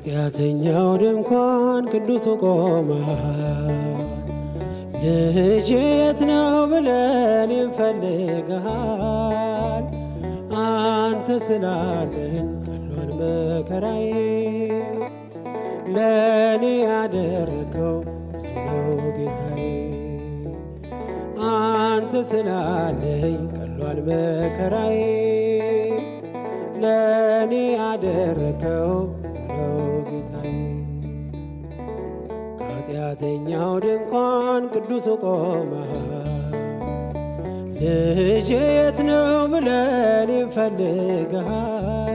ኃጢአተኛው ድንኳን ቅዱሱ ቆመሃል። ልጄ የት ነው ብለን እንፈልግሃል። አንተ ስላለኝ ቀሏል መከራዬ። ለእኔ ያደረገው ብዙ ነው ጌታዬ። አንተ ስላለኝ ቀሏል መከራዬ። ለእኔ ያደረገው ብዙ ነው ጌታዬ። ከኃጢአተኛው ድንኳን ቅዱሱ ቆመሃል። ልጄ የት ነው ብለን እንፈልግሃል።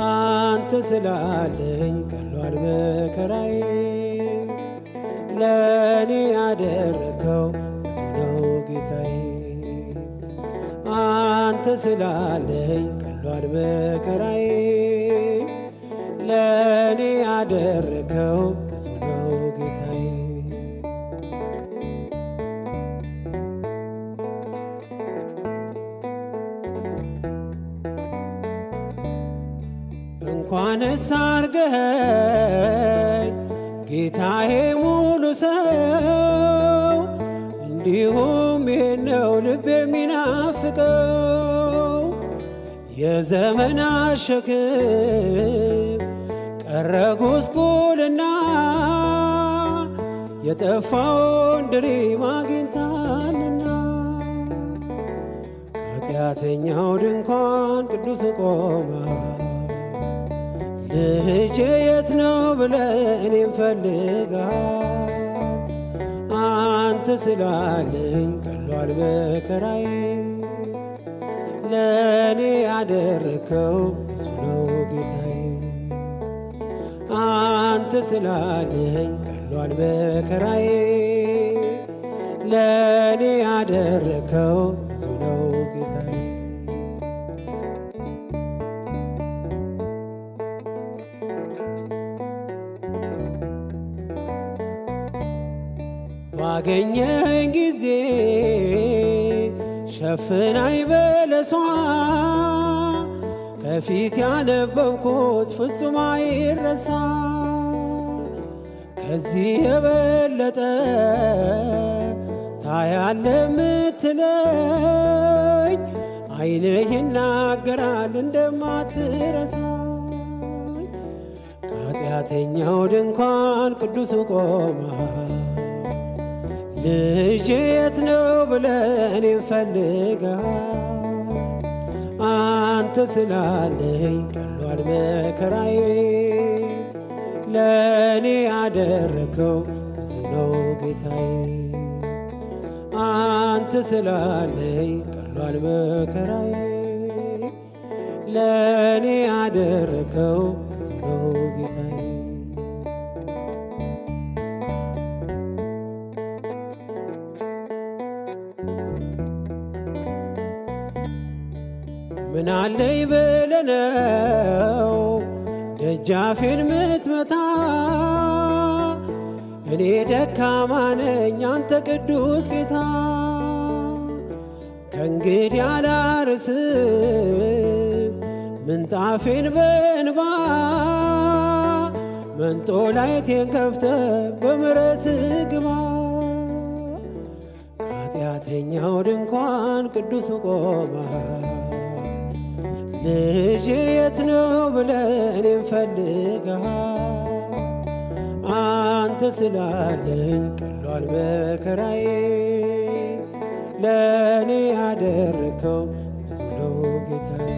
አንተ ስላለኝ ቀሏል መከራዬ። ለእኔ ያደረገው ብዙ ነው ጌታዬ። አንተ ስላለኝ ቀሏል መከራዬ። ለእኔ ያደረገው ብዙ ነው ጌታዬ። እንኳንስ አርገኸኝ ጌታዬ ሙሉ ሰው፣ እንዲሁም ይህን ነው ልብ የሚናፍቀው። የዘመናት ሸክም ቀረ ጉስቁልና፣ የጠፋውን ድሪም አግኝታልና። ከኃጢአተኛው ድንኳን ቅዱሱ ቆመሃል። ልጄ የት ነው ብለን እንፈልግሃል። አንተ ስላለኝ ቀሏል መከራዬ። ለእኔ ያደረገው ብዙ ነው ጌታዬ። አንተ ስላለኝ ቀሏል መከራዬ። ለእኔ ያደረገው ብዙ ነው ጌታዬ። ባገኘኝ ጊዜ ሸፍናይ በለሷ፣ ከፊት ያነበብኩት ፍጹም አይረሳ። ከዚህ የበለጠ ታያለ ምትለኝ፣ ዓይንህ ይናገራል እንደማትረሳኝ። ከኃጢአተኛው ድንኳን ቅዱሱ ቆመሃል። ልጄ የት ነው ብለን እንፈልግሃል። አንተ ስላለኝ ቀሏል መከራዬ። ለእኔ ያደረገው ብዙ ነው ጌታዬ። አንተ ስላለኝ ቀሏል መከራዬ። ለእኔ ያደረገው ብዙ ነው ጌታዬ። ምናለኝ ብለነው ደጃፌን ምትመታ፣ እኔ ደካማ ነኝ አንተ ቅዱስ ጌታ። ከእንግዲህ አላርስም ምንጣፌን በእንባ፣ መንጦላይቴን ከፍተህ በምሕረትህ ግባ። ከኃጢአተኛው ድንኳን ቅዱሱ ቆመሃል። ልጄ የት ነው ብለን እንፈልግሃል። አንተ ስላለኝ ቀሏል መከራዬ። ለእኔ ያደረገው ብዙ ነው ጌታዬ።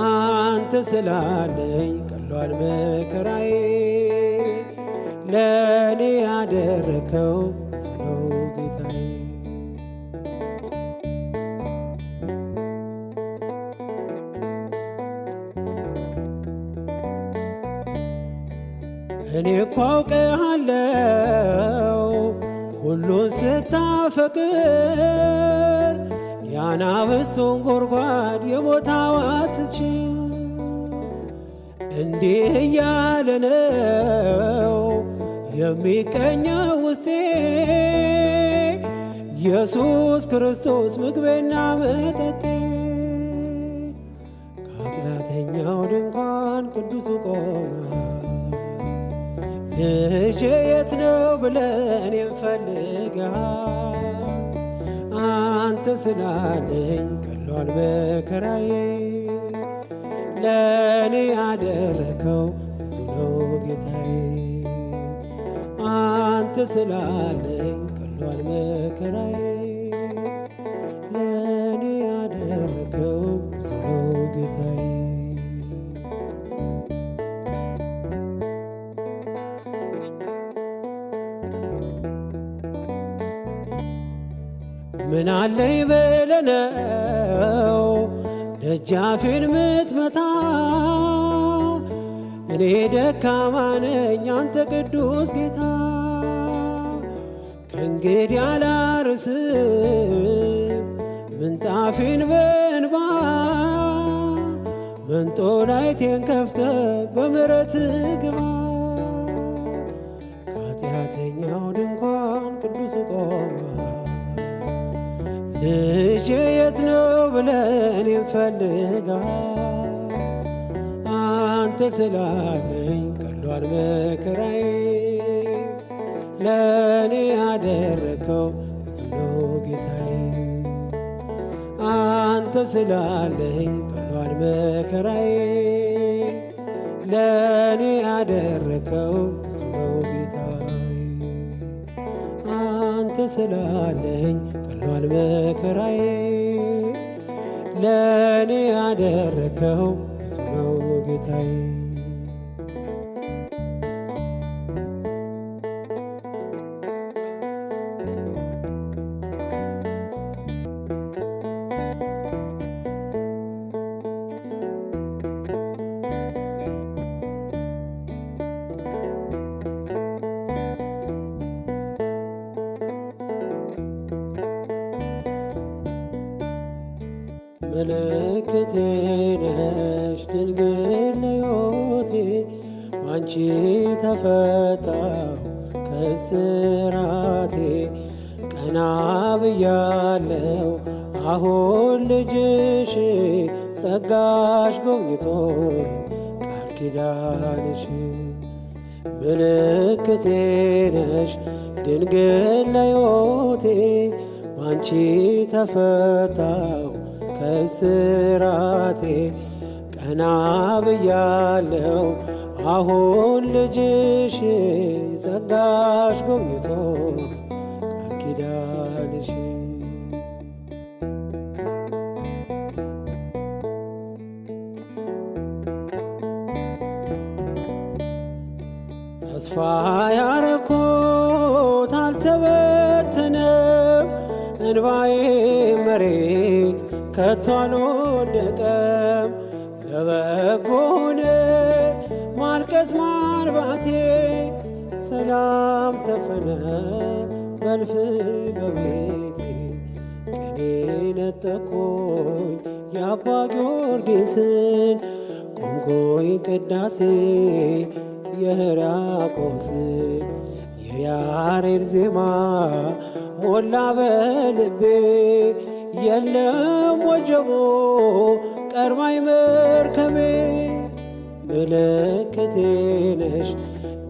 አንተ ስላለኝ ቀሏል መከራዬ። ለእኔ ያደረገው ብዙ ነው ጌታዬ። እኔ እኮ አውቅሃለው ሁሉን ስታፈቅር፣ የአናብስቱን ጉድጓድ የሞት አዋጅ ስትሽር። እንዲህ እያለ ነው የሚቀኘው ውስጤ፣ ኢየሱስ ክርስቶስ ምግቤና መጠጤ። ከኃጢአተኛው ድንኳን ድንኳን ቅዱሱ ቆመ። ልጄ የት ነው ብለህ እኔን ፈልገሃል። አንተ ስላለኝ ቀሏል መከራዬ። ለእኔ ያደረከው ብዙ ነው ጌታዬ። አንተ ስላለኝ ቀሏል መከራዬ። ለእኔ ያደረከው ብዙ ነው ጌታዬ። ምን አለኝ ብለህ ነው ደጃፌን ምትመታ? እኔ ደካማ ነኝ አንተ ቅዱስ ጌታ። ከእንግዲህ አላርስም ምንጣፌን በእንባ። መንጦላይቴን ከፍተህ በምሕረትህ ግባ። ከኃጢአተኛው ድንኳን ቅዱሱ ቆመ። ልጄ የት ነው ብለህ እኔን ፈልገሃል። አንተ ስላለኝ ቀሏል መከራዬ። ለእኔ ያደረከው ብዙ ነው ጌታዬ። አንተ ስላለኝ ቀሏል መከራዬ። ለእኔ ያደረከው ብዙ ነው ጌታዬ። አንተ ስላለኝ ቀሏል መከራዬ። ለእኔ ያደረከው ብዙ ነው ጌታዬ። ምልክቴ ነሽ ድንግል ለሕይወቴ። ባንቺ ተፈታሁ ከእስራቴ። ቀና ብያለሁ አሁን ልጅሽ። ጸጋሽ ጎብኝቶኝ ቃል ኪዳንሽ። ምልክቴ ነሽ ድንግል ለሕይወቴ። ባንቺ ተፈታሁ ከእስራቴ። ቀና ብያለሁ አሁን ልጅሽ። ጸጋሽ ጎብኝቶ ቃል ኪዳንሽ። ተስፋ ያረኩት አልተበተነም። እንባዬ መሬት ከቶ አልወደቀም። ለበጎ ሆነ ማልቀስ ማልባቴ። ሰላም ሰፈነ በልፍ በቤቴ። ቀኔ ነጠቆኝ የአባ ጊዮርጊስን። ቆምኩኝ ቅዳሴ የሕርያቆስን። የያሬድ ዜማ ሞላ በልቤ። የለም ወጀቦ ቀርባይ መርከቤ። ምልክቴ ነሽ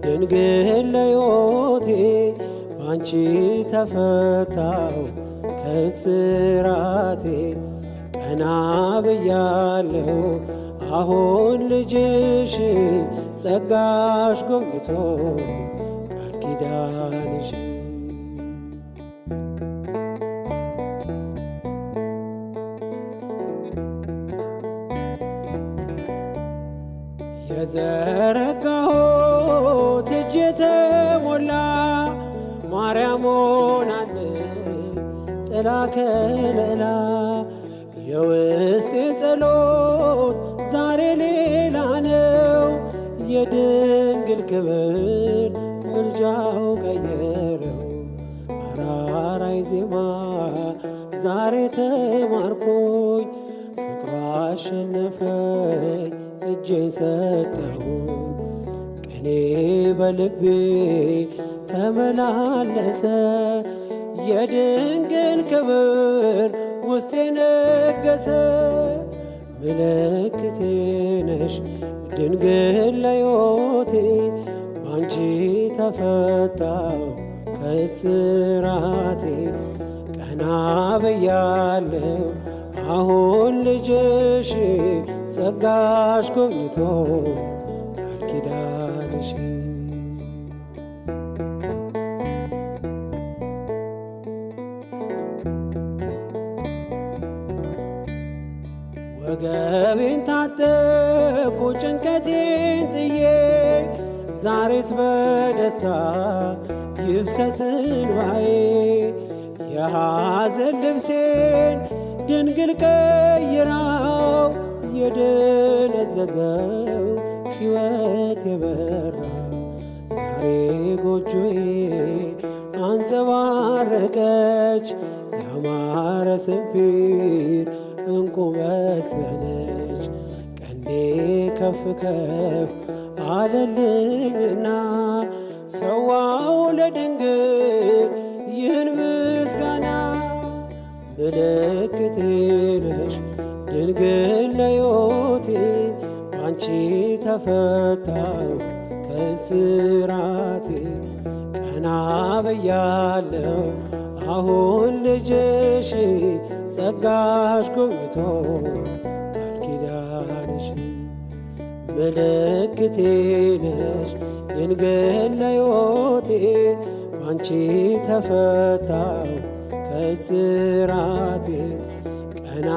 ድንግል ለሕይወቴ። ባንቺ ተፈታሁ ከእስራቴ። ቀና ብያለሁ አሁን ልጅሽ። ጸጋሽ ጎብኝቶ ቃል ኪዳንሽ። የዘረጋሁት እጄ ተሞላ። ማርያም ሆናለች ጥላ ከለላ። የውስጤ ጸሎት ዛሬ ሌላ ነው። የድንግል ክብር ምልጃው ቀየረው። አራራይ ዜማ ዛሬ ተማርኮኝ። ፍቅሯ አሸነፈኝ እጄን ሰጠሁኝ። ቅኔ በልቤ ተመላለሰ። የድንግል ክብር ውስጤ ነገሰ። ምልክቴ ነሽ ድንግል ለዮቴ ባንቺ ተፈታው ከእስራቴ ቀና ብያለሁ አሁን ልጅሽ ጸጋሽ ጎብኝቶ ቃል ኪዳንሽ ወገቤን ታጠቅኩ ጭንቀቴን ጥዬ ዛሬስ በደስታ ይብሰስ እንባዬ የሐዘን ልብሴን ድንግል ቀይራው የደነዘዘው ሕይወት የበራ ዛሬ ጎጆዬ አንጸባረቀች ያማረ ሰንፔር እንቁ መሰለች ቀንዴ ከፍ ከፍ አለልኝና ሰዋው ለድንግል ይህን ምስጋና ምልክቴ ነሽ ድንግል ለዮቴ ባንቺ ተፈታው ከእስራቴ ቀና ብያለሁ አሁን ልጅሽ ጸጋሽ ጎብኝቶ ቃል ኪዳንሽ ምልክቴ ነሽ ድንግል ለዮቴ ባንቺ ተፈታው ከእስራቴ ቀና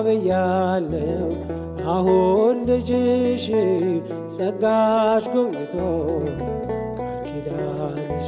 ብያለሁ አሁን ልጅሽ ጸጋሽ ጎብኝቶ ቃል ኪዳንሽ